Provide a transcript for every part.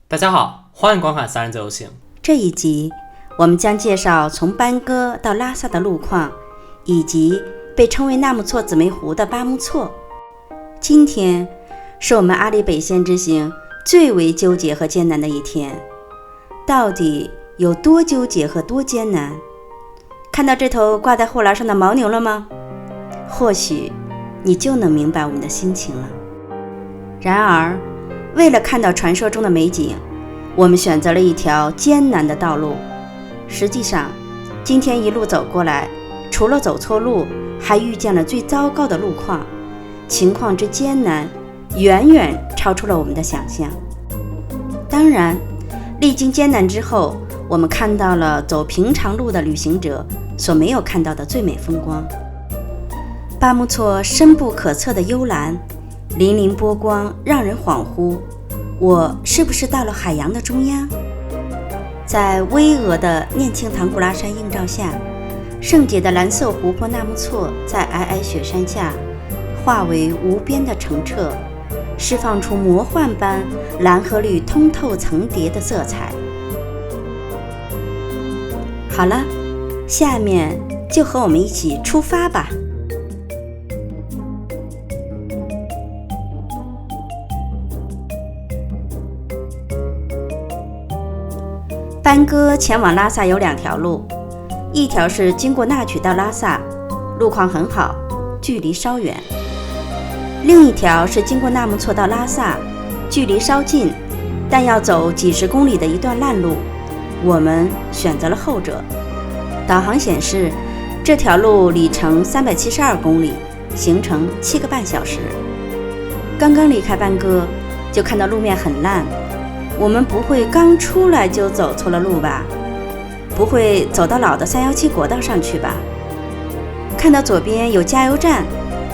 大家好，欢迎观看三人自由行。这一集我们将介绍从班戈到拉萨的路况，以及被称为纳木错姊妹湖的巴木错。今天是我们阿里北线之行最为纠结和艰难的一天，到底有多纠结和多艰难？看到这头挂在护栏上的牦牛了吗？或许你就能明白我们的心情了。然而，为了看到传说中的美景，我们选择了一条艰难的道路。实际上，今天一路走过来，除了走错路，还遇见了最糟糕的路况，情况之艰难，远远超出了我们的想象。当然，历经艰难之后，我们看到了走平常路的旅行者所没有看到的最美风光。巴木错深不可测的幽蓝，粼粼波光让人恍惚，我是不是到了海洋的中央？在巍峨的念庆唐古拉山映照下，圣洁的蓝色湖泊纳木错在皑皑雪山下化为无边的澄澈，释放出魔幻般蓝和绿通透层叠的色彩。好了，下面就和我们一起出发吧。班戈前往拉萨有两条路，一条是经过纳曲到拉萨，路况很好，距离稍远；另一条是经过纳木错到拉萨，距离稍近，但要走几十公里的一段烂路。我们选择了后者。导航显示，这条路里程372公里，行程7个半小时。刚刚离开班戈，就看到路面很烂。我们不会刚出来就走错了路吧？不会走到老的317国道上去吧？看到左边有加油站，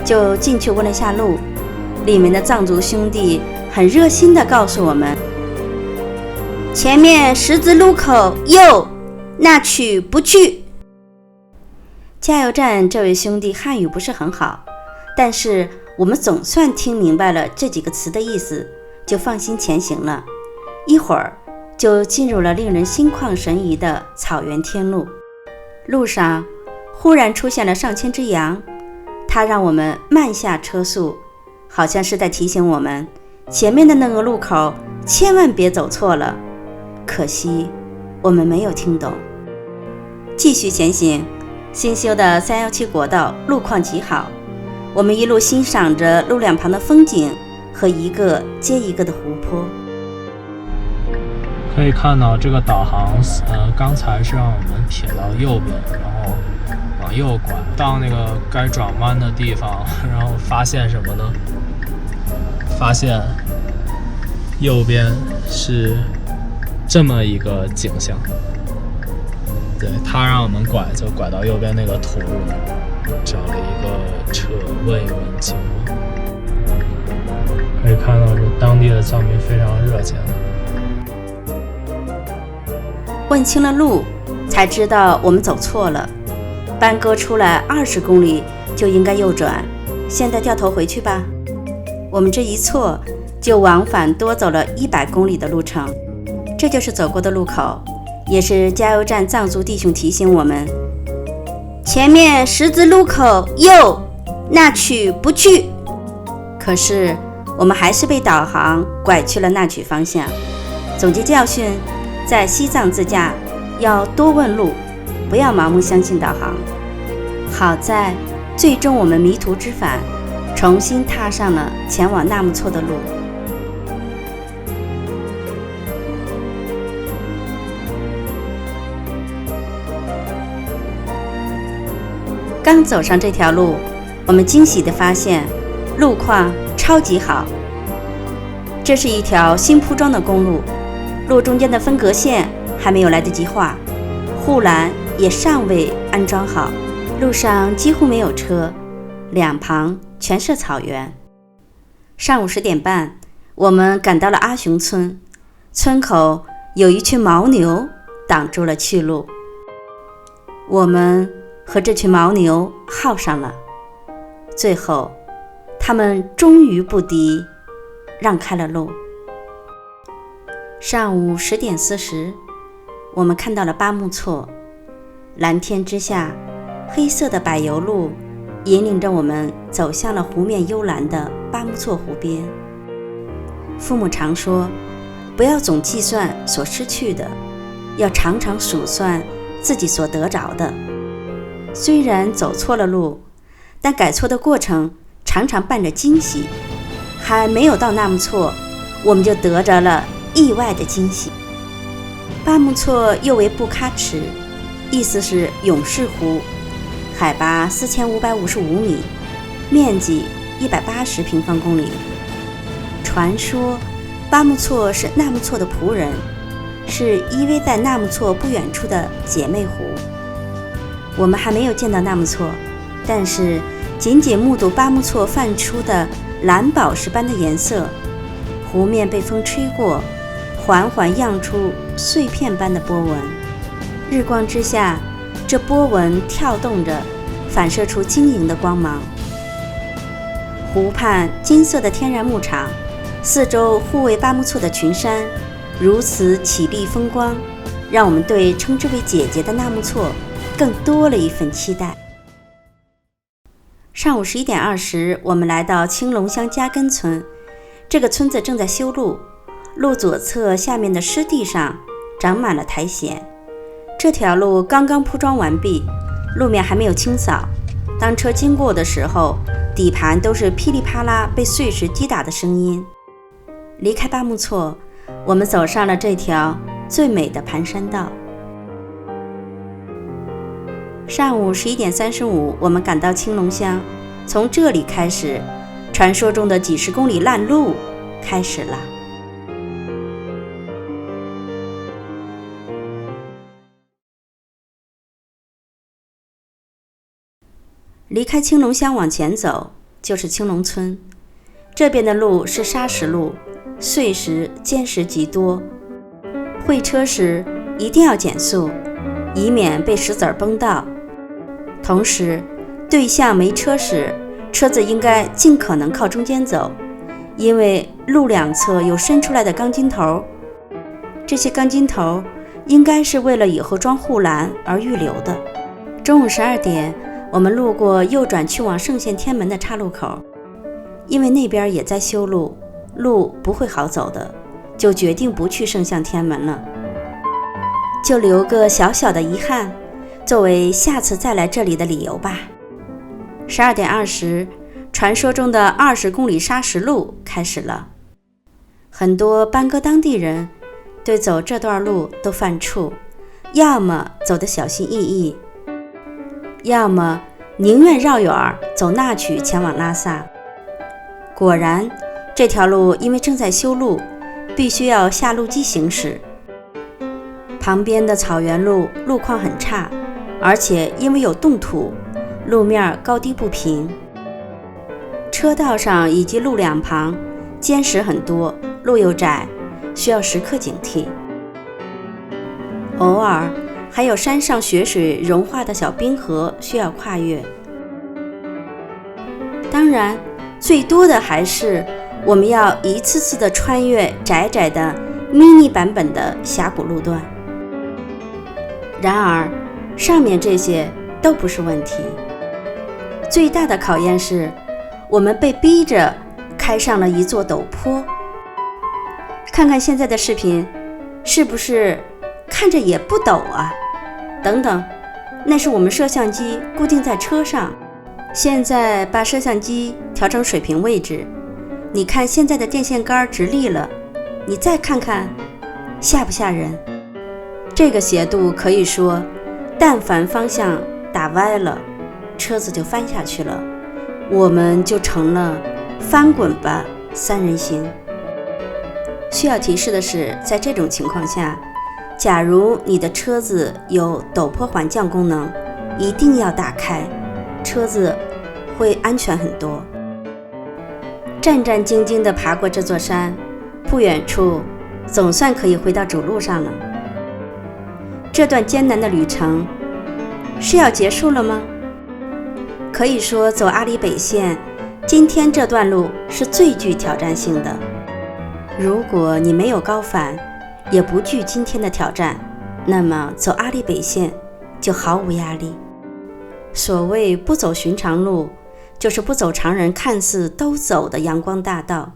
就进去问了下路。里面的藏族兄弟很热心地告诉我们，前面十字路口右，那去不去。加油站这位兄弟汉语不是很好，但是我们总算听明白了这几个词的意思，就放心前行了。一会儿就进入了令人心旷神怡的草原天路。路上忽然出现了上千只羊，它让我们慢下车速，好像是在提醒我们前面的那个路口千万别走错了。可惜我们没有听懂。继续前行，新修的317国道路况极好，我们一路欣赏着路两旁的风景和一个接一个的湖泊。可以看到这个导航，刚才是让我们撇到右边，然后往右拐，到那个该转弯的地方，然后发现什么呢？发现右边是这么一个景象。对，他让我们拐，就拐到右边那个土路那儿，找了一个车问一问情况。可以看到，这当地的藏民非常热情。问清了路，才知道我们走错了。班戈出来20公里就应该右转，现在掉头回去吧。我们这一错，就往返多走了100公里的路程。这就是走过的路口，也是加油站藏族弟兄提醒我们，前面十字路口右，那去不去。可是我们还是被导航拐去了那曲方向。总结教训，在西藏自驾要多问路，不要盲目相信导航。好在最终我们迷途知返，重新踏上了前往纳木错的路。刚走上这条路，我们惊喜地发现路况超级好。这是一条新铺装的公路，路中间的分隔线还没有来得及画，护栏也尚未安装好，路上几乎没有车，两旁全是草原。上午10点半，我们赶到了阿雄村，村口有一群牦牛挡住了去路，我们和这群牦牛耗上了，最后他们终于不敌，让开了路。上午10点40，我们看到了巴木措。蓝天之下，黑色的柏油路引领着我们走向了湖面幽蓝的巴木措湖边。父母常说，不要总计算所失去的，要常常数算自己所得着的。虽然走错了路，但改错的过程常常伴着惊喜。还没有到纳木错，我们就得着了意外的惊喜。巴木措又为布喀池，意思是勇士湖，海拔4555米，面积180平方公里。传说巴木措是纳木错的仆人，是依偎在纳木错不远处的姐妹湖。我们还没有见到纳木错，但是仅仅目睹巴木措泛出的蓝宝石般的颜色，湖面被风吹过，缓缓漾出碎片般的波纹。日光之下，这波纹跳动着，反射出晶莹的光芒。湖畔金色的天然牧场，四周护卫巴木措的群山，如此绮丽风光，让我们对称之为姐姐的纳木错更多了一份期待。上午11点20，我们来到青龙乡加根村。这个村子正在修路，路左侧下面的湿地上长满了苔藓。这条路刚刚铺装完毕，路面还没有清扫。当车经过的时候，底盘都是噼里啪啦被碎石击打的声音。离开巴木措，我们走上了这条最美的盘山道。上午11点35，我们赶到青龙乡。从这里开始，传说中的几十公里烂路开始了。离开青龙乡往前走，就是青龙村。这边的路是砂石路，碎石、尖石极多。会车时一定要减速，以免被石子崩到。同时，对向没车时，车子应该尽可能靠中间走，因为路两侧有伸出来的钢筋头，这些钢筋头应该是为了以后装护栏而预留的。中午12点，我们路过右转去往圣县天门的岔路口，因为那边也在修路，路不会好走的，就决定不去圣县天门了，就留个小小的遗憾，作为下次再来这里的理由吧。12点20，传说中的20公里砂石路开始了。很多班戈当地人对走这段路都犯怵，要么走得小心翼翼，要么宁愿绕远走那曲前往拉萨。果然，这条路因为正在修路，必须要下路基行驶。旁边的草原路路况很差，而且因为有冻土，路面高低不平，车道上以及路两旁尖石很多，路又窄，需要时刻警惕。偶尔还有山上雪水融化的小冰河需要跨越。当然，最多的还是我们要一次次的穿越窄窄的 mini 版本的峡谷路段。然而，上面这些都不是问题。最大的考验是，我们被逼着开上了一座陡坡。看看现在的视频，是不是看着也不陡啊？等等，那是我们摄像机固定在车上，现在把摄像机调成水平位置，你看现在的电线杆直立了，你再看看，吓不吓人？这个斜度可以说，但凡方向打歪了，车子就翻下去了，我们就成了翻滚吧三人行。需要提示的是，在这种情况下，假如你的车子有陡坡缓降功能，一定要打开，车子会安全很多。战战兢兢地爬过这座山，不远处总算可以回到主路上了。这段艰难的旅程是要结束了吗？可以说走阿里北线，今天这段路是最具挑战性的。如果你没有高反，也不惧今天的挑战，那么走阿里北线就毫无压力。所谓不走寻常路，就是不走常人看似都走的阳光大道，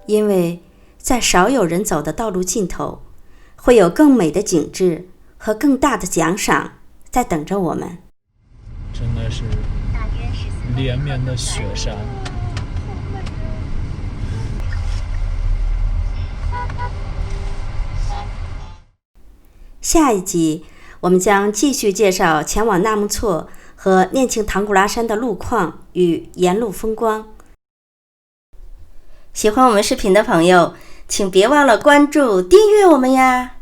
因为在少有人走的道路尽头，会有更美的景致和更大的奖赏在等着我们。真的是连绵的雪山。下一集我们将继续介绍前往纳木错和念庆唐古拉山的路况与沿路风光。喜欢我们视频的朋友，请别忘了关注、订阅我们呀！